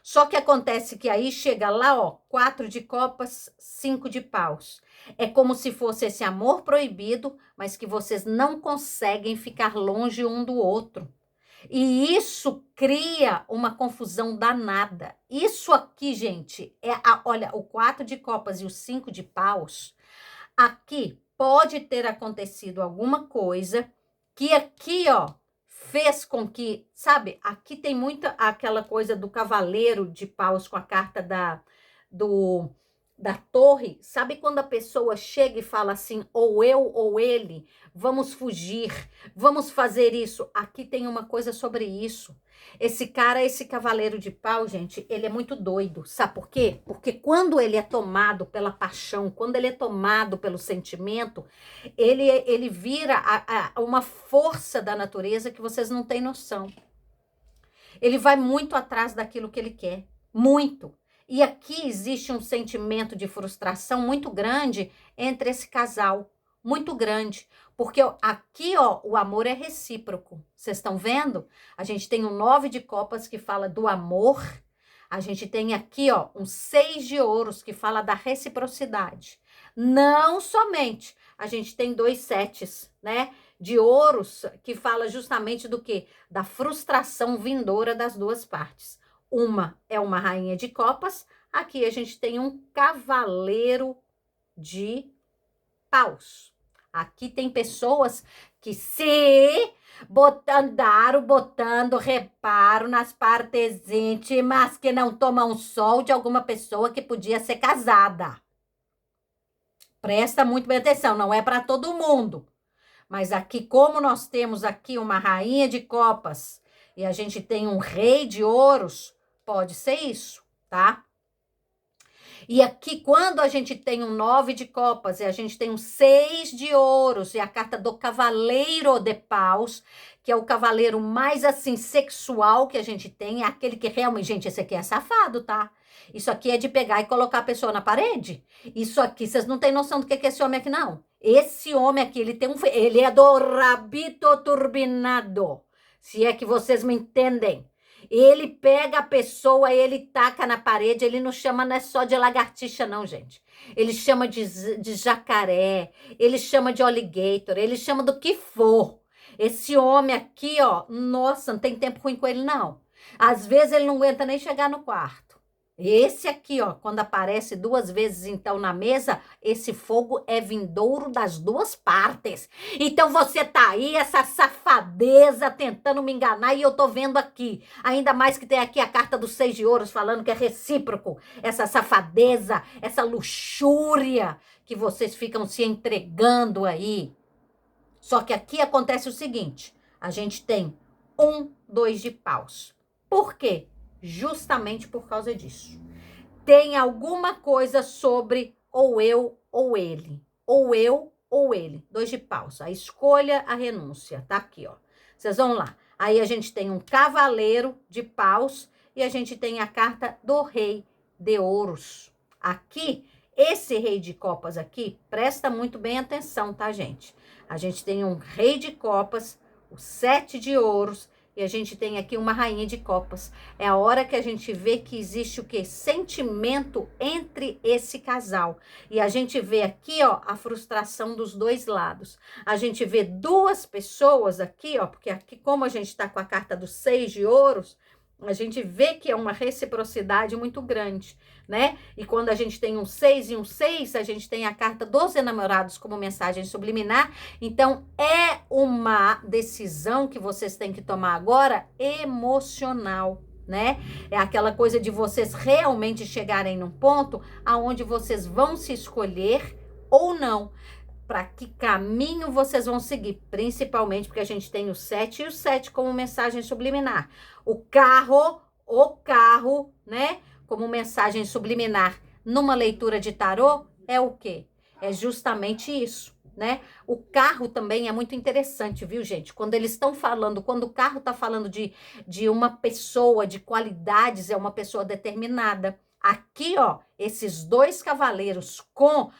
Só que acontece que aí chega lá, ó, 4 de copas, 5 de paus. É como se fosse esse amor proibido, mas que vocês não conseguem ficar longe um do outro. E isso cria uma confusão danada. Isso aqui, gente, olha, o 4 de copas e o 5 de paus, aqui pode ter acontecido alguma coisa que aqui, ó, fez com que, sabe, aqui tem muita aquela coisa do cavaleiro de paus com a carta da torre. Sabe quando a pessoa chega e fala assim, ou eu ou ele, vamos fugir, vamos fazer isso? Aqui tem uma coisa sobre isso. Esse cara, esse cavaleiro de pau, gente, ele é muito doido. Sabe por quê? Porque quando ele é tomado pela paixão, quando ele é tomado pelo sentimento, ele vira uma força da natureza que vocês não têm noção. Ele vai muito atrás daquilo que ele quer. Muito. E aqui existe um sentimento de frustração muito grande entre esse casal. Muito grande. Porque aqui, ó, o amor é recíproco. Vocês estão vendo? A gente tem um 9 de copas que fala do amor. A gente tem aqui, ó, um 6 de ouros que fala da reciprocidade. Não somente. A gente tem 2 setes, né? De ouros que fala justamente do quê? Da frustração vindoura das duas partes. Uma é uma rainha de copas. Aqui a gente tem um cavaleiro de paus. Aqui tem pessoas que se andaram botando reparo nas partes íntimas que não tomam sol de alguma pessoa que podia ser casada. Presta muito bem atenção, não é para todo mundo. Mas aqui, como nós temos aqui uma rainha de copas e a gente tem um rei de ouros, pode ser isso, tá? E aqui, quando a gente tem um 9 de copas e a gente tem um 6 de ouros e a carta do cavaleiro de paus, que é o cavaleiro mais, assim, sexual que a gente tem, é aquele que realmente... Gente, esse aqui é safado, tá? Isso aqui é de pegar e colocar a pessoa na parede. Isso aqui, vocês não têm noção do que é esse homem aqui, não. Esse homem aqui, ele é do rabito turbinado. Se é que vocês me entendem. Ele pega a pessoa, ele taca na parede, ele não chama, não é só de lagartixa não, gente. Ele chama de jacaré, ele chama de alligator, ele chama do que for. Esse homem aqui, ó, nossa, não tem tempo ruim com ele, não. Às vezes ele não aguenta nem chegar no quarto. Esse aqui, ó, quando aparece 2 vezes, então, na mesa, esse fogo é vindouro das duas partes. Então, você tá aí, essa safadeza, tentando me enganar, e eu tô vendo aqui. Ainda mais que tem aqui a carta dos 6 de ouros, falando que é recíproco. Essa safadeza, essa luxúria que vocês ficam se entregando aí. Só que aqui acontece o seguinte, a gente tem 1, 2 de paus. Por quê? Justamente por causa disso. Tem alguma coisa sobre ou eu ou ele. Ou eu ou ele. 2 de paus. A escolha, a renúncia. Tá aqui, ó. Vocês vão lá. Aí a gente tem um cavaleiro de paus e a gente tem a carta do rei de ouros. Aqui, esse rei de copas aqui, presta muito bem atenção, tá, gente? A gente tem um rei de copas, o 7 de ouros e a gente tem aqui uma rainha de copas. É a hora que a gente vê que existe o quê? Sentimento entre esse casal. E a gente vê aqui, ó, a frustração dos dois lados. A gente vê duas pessoas aqui, ó, porque aqui, como a gente tá com a carta do 6 de ouros, a gente vê que é uma reciprocidade muito grande, né? E quando a gente tem um 6 e um 6, a gente tem a carta dos enamorados como mensagem subliminar. Então, é uma decisão que vocês têm que tomar agora emocional, né? É aquela coisa de vocês realmente chegarem num ponto aonde vocês vão se escolher ou não. Para que caminho vocês vão seguir, principalmente porque a gente tem o 7 e o 7 como mensagem subliminar. O carro, né, como mensagem subliminar numa leitura de tarô é o quê? É justamente isso, né? O carro também é muito interessante, viu, gente? Quando eles estão falando, quando o carro está falando de uma pessoa, de qualidades, é uma pessoa determinada. Aqui, ó, esses dois cavaleiros com...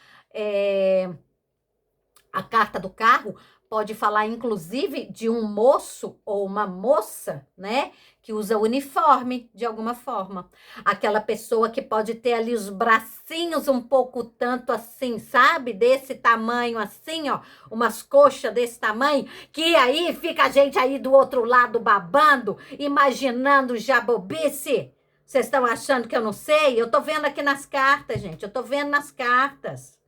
a carta do carro pode falar, inclusive, de um moço ou uma moça, né? Que usa uniforme de alguma forma. Aquela pessoa que pode ter ali os bracinhos um pouco tanto assim, sabe? Desse tamanho assim, ó. Umas coxas desse tamanho. Que aí fica a gente aí do outro lado babando, imaginando já bobice. Vocês estão achando que eu não sei? Eu tô vendo aqui nas cartas, gente. Eu tô vendo nas cartas.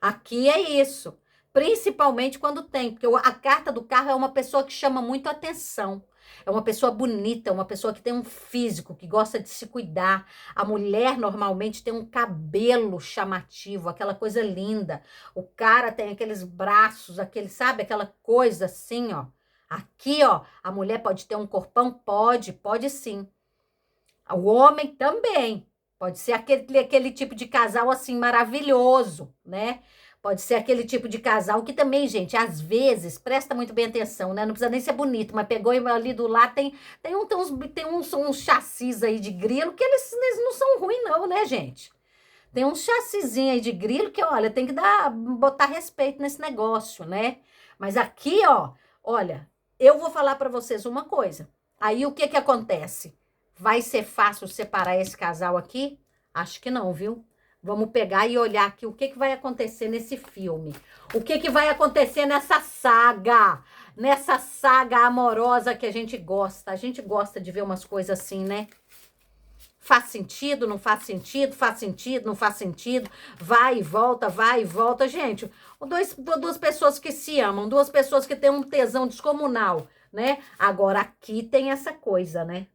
Aqui é isso. Principalmente quando tem, porque a carta do carro é uma pessoa que chama muito atenção. É uma pessoa bonita, uma pessoa que tem um físico, que gosta de se cuidar. A mulher normalmente tem um cabelo chamativo, aquela coisa linda. O cara tem aqueles braços, aquele, sabe, aquela coisa assim, ó. Aqui, ó, a mulher pode ter um corpão? Pode sim. O homem também. Pode ser aquele tipo de casal assim maravilhoso, né? Pode ser aquele tipo de casal que também, gente, às vezes, presta muito bem atenção, né? Não precisa nem ser bonito, mas pegou ali do lado, tem uns chassis aí de grilo que eles não são ruins não, né, gente? Tem uns chassizinhos aí de grilo que, olha, tem que botar respeito nesse negócio, né? Mas aqui, ó, olha, eu vou falar pra vocês uma coisa. Aí o que que acontece? Vai ser fácil separar esse casal aqui? Acho que não, viu? Vamos pegar e olhar aqui o que que vai acontecer nesse filme. O que que vai acontecer nessa saga? Nessa saga amorosa que a gente gosta. A gente gosta de ver umas coisas assim, né? Faz sentido, não faz sentido, faz sentido, não faz sentido. Vai e volta. Gente, duas pessoas que se amam, duas pessoas que têm um tesão descomunal, né? Agora aqui tem essa coisa, né?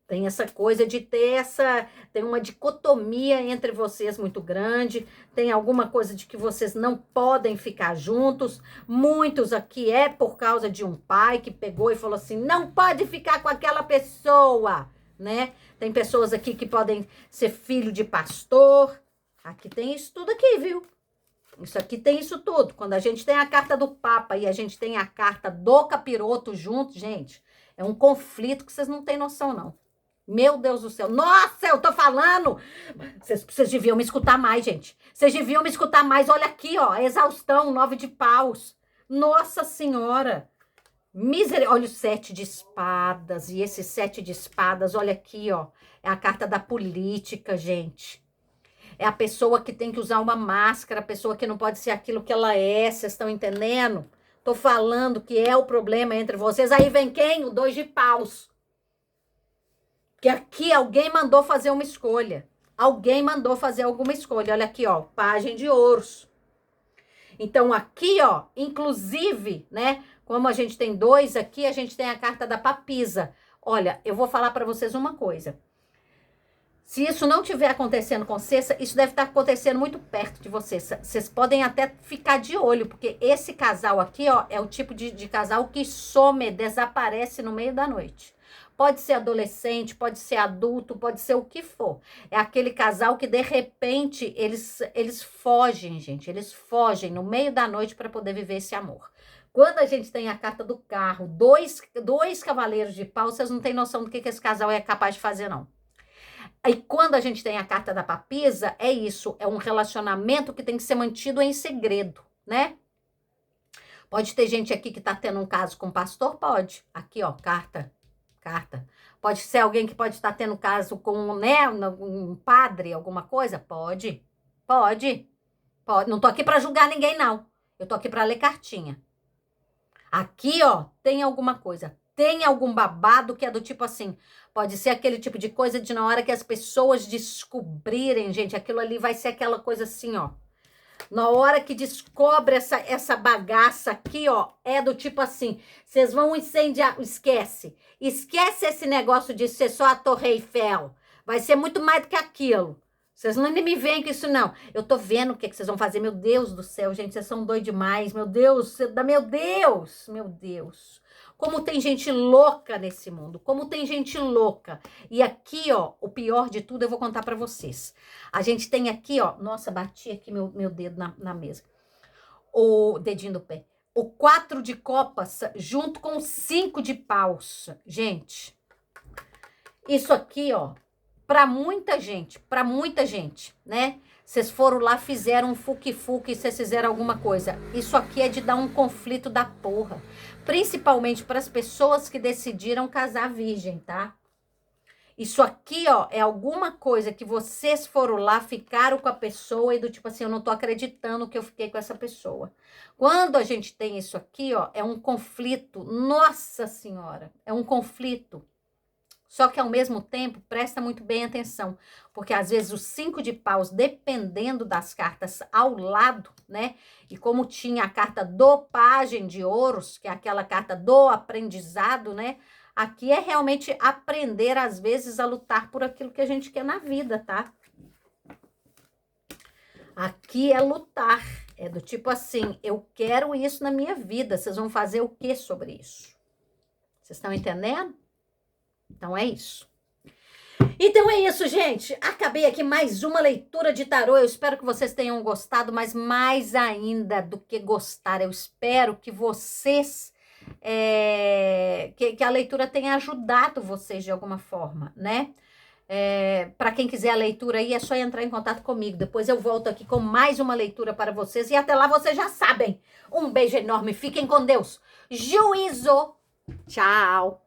Tem essa coisa de ter tem uma dicotomia entre vocês muito grande, tem alguma coisa de que vocês não podem ficar juntos. Muitos aqui é por causa de um pai que pegou e falou assim, não pode ficar com aquela pessoa, né? Tem pessoas aqui que podem ser filho de pastor. Aqui tem isso tudo aqui, viu? Isso aqui tem isso tudo. Quando a gente tem a carta do Papa e a gente tem a carta do capiroto junto, gente, é um conflito que vocês não têm noção, não. Meu Deus do céu. Nossa, eu tô falando. Vocês deviam me escutar mais, gente. Vocês deviam me escutar mais. Olha aqui, ó. Exaustão, 9 de paus. Nossa Senhora. Olha o 7 de espadas. E esse 7 de espadas, olha aqui, ó. É a carta da política, gente. É a pessoa que tem que usar uma máscara. A pessoa que não pode ser aquilo que ela é. Vocês estão entendendo? Tô falando que é o problema entre vocês. Aí vem quem? O 2 de paus. Que aqui alguém mandou fazer uma escolha. Alguém mandou fazer alguma escolha. Olha aqui, ó, pajem de ouros. Então, aqui, ó, inclusive, né, como a gente tem 2 aqui, a gente tem a carta da papisa. Olha, eu vou falar para vocês uma coisa. Se isso não estiver acontecendo com vocês, isso deve estar acontecendo muito perto de vocês. Vocês podem até ficar de olho, porque esse casal aqui, ó, é o tipo de casal que some, desaparece no meio da noite. Pode ser adolescente, pode ser adulto, pode ser o que for. É aquele casal que, de repente, eles fogem, gente. Eles fogem no meio da noite para poder viver esse amor. Quando a gente tem a carta do carro, dois cavaleiros de pau, vocês não têm noção do que esse casal é capaz de fazer, não. Aí quando a gente tem a carta da papisa, é isso, é um relacionamento que tem que ser mantido em segredo, né? Pode ter gente aqui que tá tendo um caso com o pastor? Pode. Aqui, ó, carta. Pode ser alguém que pode estar tendo caso com, né, um padre, alguma coisa? Pode. Não tô aqui para julgar ninguém, não. Eu tô aqui para ler cartinha. Aqui, ó, tem alguma coisa. Tem algum babado que é do tipo assim. Pode ser aquele tipo de coisa de na hora que as pessoas descobrirem, gente, aquilo ali vai ser aquela coisa assim, ó. Na hora que descobre essa bagaça aqui, ó, é do tipo assim, vocês vão incendiar, esquece esse negócio de ser só a Torre Eiffel, vai ser muito mais do que aquilo. Vocês não me veem com isso, não. Eu tô vendo o que vocês vão fazer, meu Deus do céu, gente, vocês são doidos demais, meu Deus, meu Deus. Como tem gente louca nesse mundo, como tem gente louca. E aqui, ó, o pior de tudo eu vou contar pra vocês. A gente tem aqui, ó, nossa, bati aqui meu dedo na mesa. O dedinho do pé. O 4 de copas junto com o 5 de paus. Gente, isso aqui, ó, pra muita gente, né? Vocês foram lá, fizeram um fuque-fuque e vocês fizeram alguma coisa. Isso aqui é de dar um conflito da porra. Principalmente para as pessoas que decidiram casar virgem, tá? Isso aqui, ó, é alguma coisa que vocês foram lá, ficaram com a pessoa e do tipo assim, eu não tô acreditando que eu fiquei com essa pessoa. Quando a gente tem isso aqui, ó, é um conflito. Nossa Senhora, é um conflito. Só que ao mesmo tempo, presta muito bem atenção, porque às vezes os 5 de paus, dependendo das cartas ao lado, né? E como tinha a carta do pajem de ouros, que é aquela carta do aprendizado, né? Aqui é realmente aprender, às vezes, a lutar por aquilo que a gente quer na vida, tá? Aqui é lutar, é do tipo assim, eu quero isso na minha vida, vocês vão fazer o que sobre isso? Vocês estão entendendo? Então é isso. Então é isso, gente. Acabei aqui mais uma leitura de tarô. Eu espero que vocês tenham gostado, mas mais ainda do que gostar, eu espero que vocês... que a leitura tenha ajudado vocês de alguma forma, né? Para quem quiser a leitura aí, é só entrar em contato comigo. Depois eu volto aqui com mais uma leitura para vocês. E até lá vocês já sabem. Um beijo enorme. Fiquem com Deus. Juízo. Tchau.